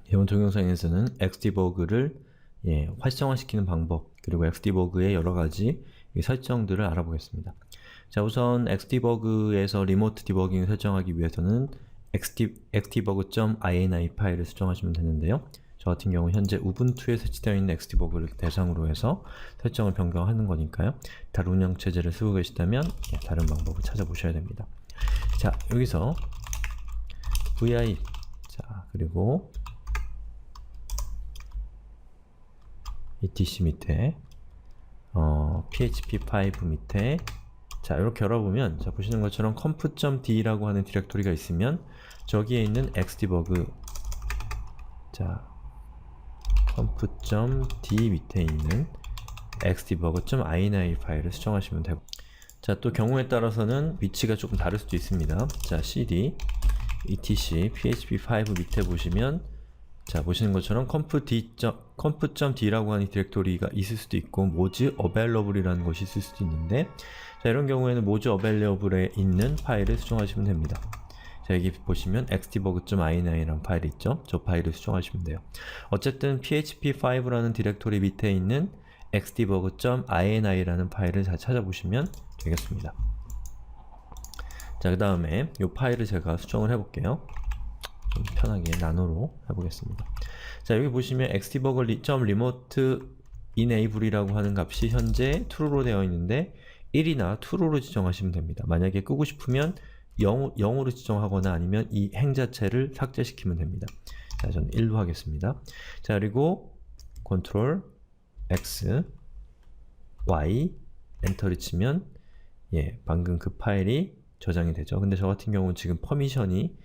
이번 동영상에서는 Xdebug를 활성화시키는 방법, 그리고 Xdebug의 여러가지 설정들을 알아보겠습니다. 자, 우선 Xdebug에서 리모트 디버깅을 설정하기 위해서는 xdebug.ini 파일을 수정하시면 되는데요. 저 같은 경우 현재 우분투에 설치되어 있는 Xdebug를 대상으로 해서 설정을 변경하는 거니까요. 다른 운영체제를 쓰고 계시다면 다른 방법을 찾아보셔야 됩니다. 자, 여기서 vi, 자, 그리고 etc 밑에 php5 밑에 자, 이렇게 열어보면 자, 보시는 것처럼 conf.d라고 하는 디렉토리가 있으면 저기에 있는 xdebug 자, conf.d 밑에 있는 xdebug.ini 파일을 수정하시면 되고 자, 또 경우에 따라서는 위치가 조금 다를 수도 있습니다. 자, cd etc php5 밑에 보시면 자, 보시는 것처럼 conf.d라고 하는 디렉토리가 있을 수도 있고 moz available이라는 것이 있을 수도 있는데 자, 이런 경우에는 moz available에 있는 파일을 수정하시면 됩니다. 자, 여기 보시면 xdebug.ini 라는 파일이 있죠? 저 파일을 수정하시면 돼요. 어쨌든 php5라는 디렉토리 밑에 있는 xdebug.ini 라는 파일을 잘 찾아보시면 되겠습니다. 자, 그 다음에 이 파일을 제가 수정을 해볼게요. 좀 편하게 나노로 해보겠습니다. 자, 여기 보시면 xdebug.remote enable이라고 하는 값이 현재 true로 되어 있는데 1이나 true로 지정하시면 됩니다. 만약에 끄고 싶으면 0으로 지정하거나 아니면 이 행 자체를 삭제시키면 됩니다. 자, 저는 1로 하겠습니다. 자, 그리고 Ctrl X, Y, 엔터를 치면 방금 그 파일이 저장이 되죠. 근데 저 같은 경우는 지금 퍼미션,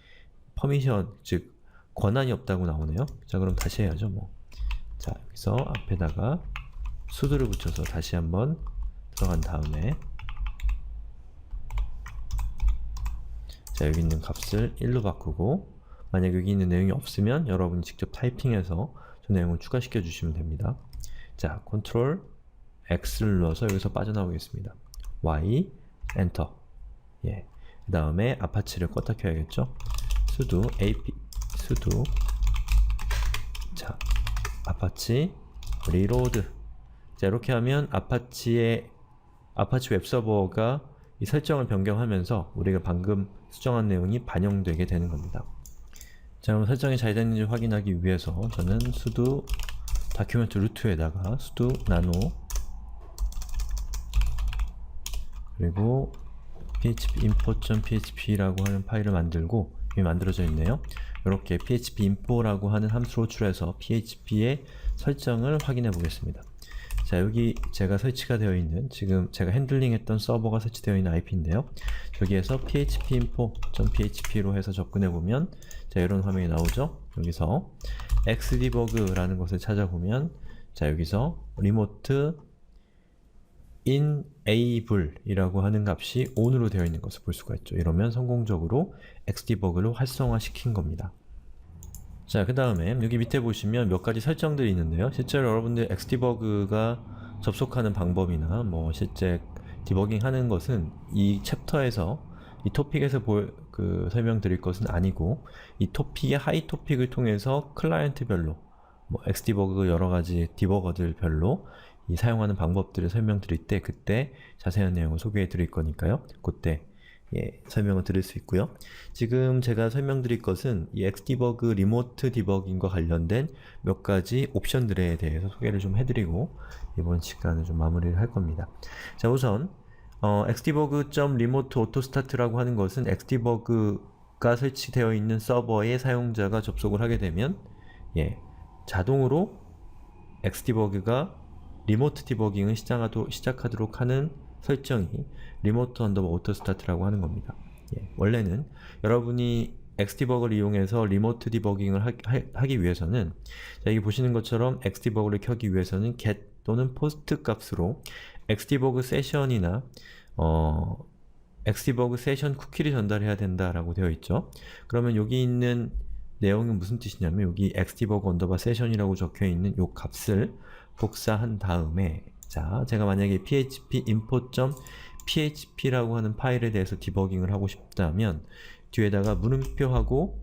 즉 권한이 없다고 나오네요. 자, 그럼 다시 해야죠, 뭐. 자, 여기서 앞에다가 sudo를 붙여서 다시 한번 들어간 다음에 자, 여기 있는 값을 1로 바꾸고 만약 여기 있는 내용이 없으면 여러분이 직접 타이핑해서 저 내용을 추가시켜 주시면 됩니다. 자, Ctrl X를 눌러서 여기서 빠져나오겠습니다. Y, 엔터. 그 다음에 아파치를 껐다 켜야겠죠? sudo 자, 아파치 reload. 자, 이렇게 하면 아파치 웹서버가 이 설정을 변경하면서 우리가 방금 수정한 내용이 반영되게 되는 겁니다. 자, 그럼 설정이 잘 됐는지 확인하기 위해서 저는 sudo document root에다가 sudo nano 그리고 php import.php라고 하는 파일을 만들고 이미 만들어져 있네요. 이렇게 php import라고 하는 함수로 호출해서 php의 설정을 확인해 보겠습니다. 자, 여기 제가 설치가 되어 있는 지금 제가 핸들링 했던 서버가 설치되어 있는 IP인데요. 여기에서 php info.php로 해서 접근해 보면 자, 이런 화면이 나오죠. 여기서 xdebug라는 것을 찾아보면 자, 여기서 remote enable 이라고 하는 값이 on으로 되어 있는 것을 볼 수가 있죠. 이러면 성공적으로 xdebug를 활성화시킨 겁니다. 자, 그 다음에 여기 밑에 보시면 몇 가지 설정들이 있는데요. 실제로 여러분들 xdebug가 접속하는 방법이나 뭐 실제 디버깅 하는 것은 이 챕터에서 이 토픽에서 설명드릴 것은 아니고 이 토픽의 하이 토픽을 통해서 클라이언트별로 뭐 xdebug 여러가지 디버거들별로 이 사용하는 방법들을 설명드릴 때 그때 자세한 내용을 소개해 드릴 거니까요. 그때 설명을 드릴 수 있고요. 지금 제가 설명드릴 것은 이 xdebug 리모트 디버깅과 관련된 몇 가지 옵션들에 대해서 소개를 좀 해드리고 이번 시간을 좀 마무리를 할 겁니다. 자, 우선 xdebug.remote-auto-start라고 하는 것은 xdebug가 설치되어 있는 서버에 사용자가 접속을 하게 되면 자동으로 xdebug가 리모트 디버깅을 시작하도록 하는 설정이 리모트 언더바 오토 스타트라고 하는 겁니다. 원래는 여러분이 xdebug를 이용해서 리모트 디버깅을 하기 위해서는 자, 여기 보시는 것처럼 xdebug를 켜기 위해서는 get 또는 post 값으로 xdebug 세션이나 xdebug 세션 쿠키를 전달해야 된다라고 되어 있죠. 그러면 여기 있는 내용은 무슨 뜻이냐면 여기 xdebug 언더바 세션이라고 적혀 있는 이 값을 복사한 다음에 자, 제가 만약에 php import.php라고 하는 파일에 대해서 디버깅을 하고 싶다면 뒤에다가 물음표하고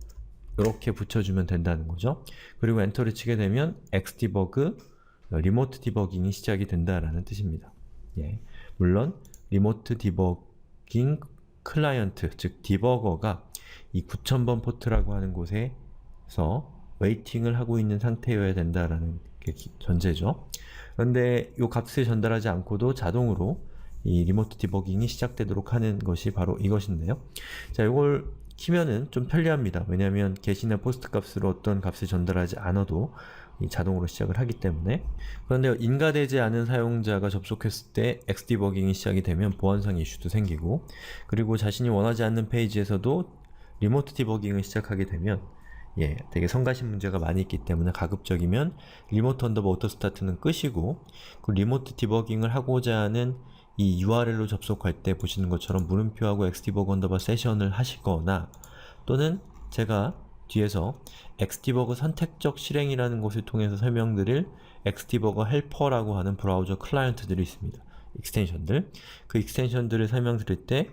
이렇게 붙여주면 된다는 거죠. 그리고 엔터를 치게 되면 xdebug 리모트 디버깅이 시작이 된다라는 뜻입니다. 예. 물론 리모트 디버깅 클라이언트, 즉 디버거가 이 9000번 포트라고 하는 곳에서 웨이팅을 하고 있는 상태여야 된다라는 게 전제죠. 그런데 이 값을 전달하지 않고도 자동으로 이 리모트 디버깅이 시작되도록 하는 것이 바로 이것인데요. 자, 이걸 키면은 좀 편리합니다. 왜냐하면 get이나 post 값으로 어떤 값을 전달하지 않아도 이 자동으로 시작을 하기 때문에. 그런데 인가되지 않은 사용자가 접속했을 때 xdebugging이 시작이 되면 보안상 이슈도 생기고, 그리고 자신이 원하지 않는 페이지에서도 리모트 디버깅을 시작하게 되면 되게 성가신 문제가 많이 있기 때문에 가급적이면 리모트 언더바 오토 스타트는 끄시고 그 리모트 디버깅을 하고자 하는 이 URL로 접속할 때 보시는 것처럼 물음표하고 xdebug 언더바 세션을 하시거나, 또는 제가 뒤에서 xdebug 선택적 실행이라는 것을 통해서 설명드릴 xdebug 헬퍼라고 하는 브라우저 클라이언트들이 있습니다. 익스텐션들. 그 익스텐션들을 설명드릴 때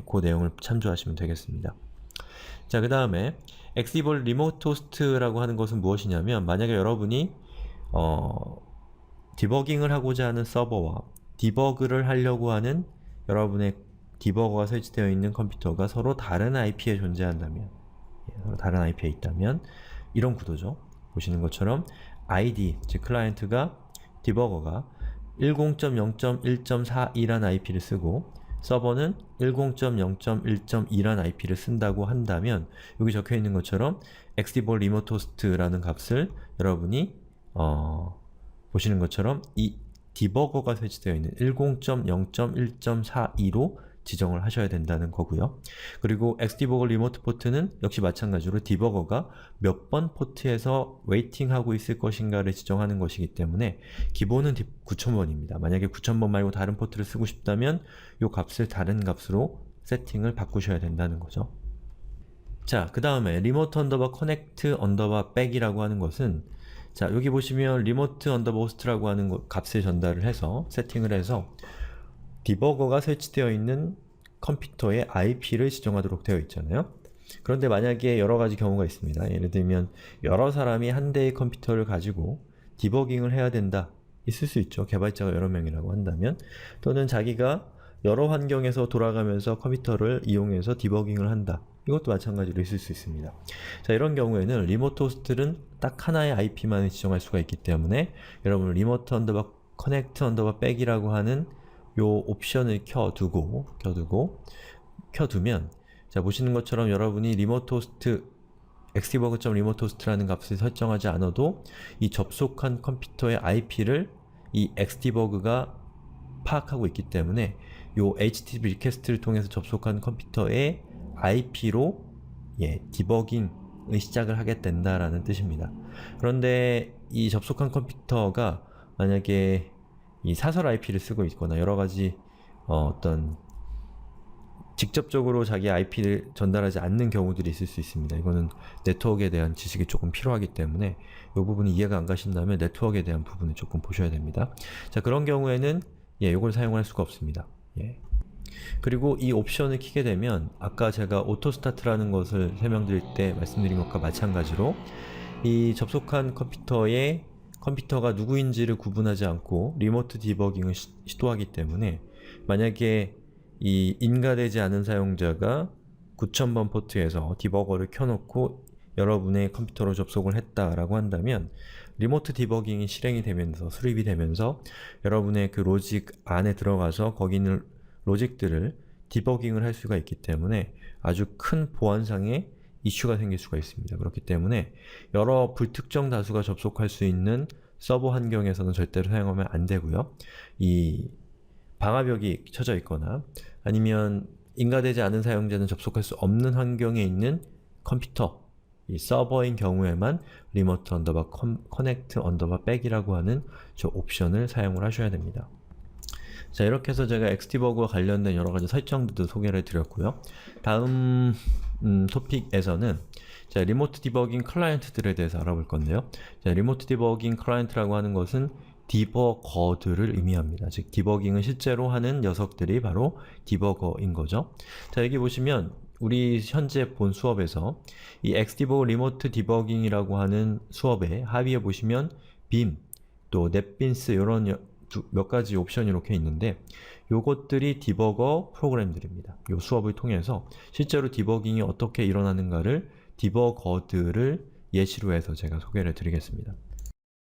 그 내용을 참조하시면 되겠습니다. 자, 그 다음에 xdebug 리모트 호스트라고 하는 것은 무엇이냐면, 만약에 여러분이 디버깅을 하고자 하는 서버와 디버그를 하려고 하는 여러분의 디버거가 설치되어 있는 컴퓨터가 서로 다른 IP에 존재한다면, 서로 다른 IP에 있다면 이런 구도죠. 보시는 것처럼 ID, 즉 클라이언트가 디버거가 10.0.1.42란 IP를 쓰고 서버는 10.0.1.2란 IP를 쓴다고 한다면, 여기 적혀 있는 것처럼 xdebug remote host라는 값을 여러분이 보시는 것처럼 이 디버거가 설치되어 있는 10.0.1.42로 지정을 하셔야 된다는 거고요. 그리고 xdebug remote 포트는 역시 마찬가지로 디버거가 몇 번 포트에서 웨이팅하고 있을 것인가를 지정하는 것이기 때문에 기본은 9000번입니다. 만약에 9000번 말고 다른 포트를 쓰고 싶다면 이 값을 다른 값으로 세팅을 바꾸셔야 된다는 거죠. 자, 그 다음에 리모트 언더바 커넥트 언더바 백이라고 하는 것은, 자, 여기 보시면 리모트 언더바 호스트라고 하는 값을 전달을 해서 세팅을 해서 디버거가 설치되어 있는 컴퓨터의 IP를 지정하도록 되어 있잖아요. 그런데 만약에 여러 가지 경우가 있습니다. 예를 들면 여러 사람이 한 대의 컴퓨터를 가지고 디버깅을 해야 된다, 있을 수 있죠. 개발자가 여러 명이라고 한다면. 또는 자기가 여러 환경에서 돌아가면서 컴퓨터를 이용해서 디버깅을 한다, 이것도 마찬가지로 있을 수 있습니다. 자, 이런 경우에는 리모트 호스트는 딱 하나의 IP만을 지정할 수가 있기 때문에 여러분 리모트 언더바 커넥트 언더바 백이라고 하는 요 옵션을 켜두면, 자, 보시는 것처럼 여러분이 리모트 호스트 xdebug.remote host라는 값을 설정하지 않아도 이 접속한 컴퓨터의 IP를 이 xdebug가 파악하고 있기 때문에 요 HTTP 리퀘스트를 통해서 접속한 컴퓨터의 IP로 디버깅을 시작을 하게 된다라는 뜻입니다. 그런데 이 접속한 컴퓨터가 만약에 이 사설 IP를 쓰고 있거나 여러가지 어떤 직접적으로 자기 IP를 전달하지 않는 경우들이 있을 수 있습니다. 이거는 네트워크에 대한 지식이 조금 필요하기 때문에 이 부분이 이해가 안 가신다면 네트워크에 대한 부분을 조금 보셔야 됩니다. 자, 그런 경우에는 이걸 사용할 수가 없습니다. 그리고 이 옵션을 켜게 되면 아까 제가 오토 스타트라는 것을 설명드릴 때 말씀드린 것과 마찬가지로 이 접속한 컴퓨터가 누구인지를 구분하지 않고 리모트 디버깅을 시도하기 때문에, 만약에 이 인가되지 않은 사용자가 9000번 포트에서 디버거를 켜놓고 여러분의 컴퓨터로 접속을 했다라고 한다면 리모트 디버깅이 실행이 되면서, 수립이 되면서 여러분의 그 로직 안에 들어가서 거기 있는 로직들을 디버깅을 할 수가 있기 때문에 아주 큰 보안상의 이슈가 생길 수가 있습니다. 그렇기 때문에 여러 불특정 다수가 접속할 수 있는 서버 환경에서는 절대로 사용하면 안 되고요. 이 방화벽이 쳐져 있거나 아니면 인가되지 않은 사용자는 접속할 수 없는 환경에 있는 컴퓨터, 이 서버인 경우에만 리모트 언더바 커넥트 언더바 백이라고 하는 저 옵션을 사용을 하셔야 됩니다. 자, 이렇게 해서 제가 xdebug와 관련된 여러가지 설정들도 소개를 드렸고요. 다음 토픽에서는 자, 리모트 디버깅 클라이언트들에 대해서 알아볼 건데요. 자, 리모트 디버깅 클라이언트라고 하는 것은 디버거들을 의미합니다. 즉 디버깅을 실제로 하는 녀석들이 바로 디버거인 거죠. 자, 여기 보시면 우리 현재 본 수업에서 이 X디버그 리모트 디버깅이라고 하는 수업의 하위에 보시면 빔, 또 넷빈스 이런 몇 가지 옵션이 이렇게 있는데 요것들이 디버거 프로그램들입니다. 요 수업을 통해서 실제로 디버깅이 어떻게 일어나는가를 디버거들을 예시로 해서 제가 소개를 드리겠습니다.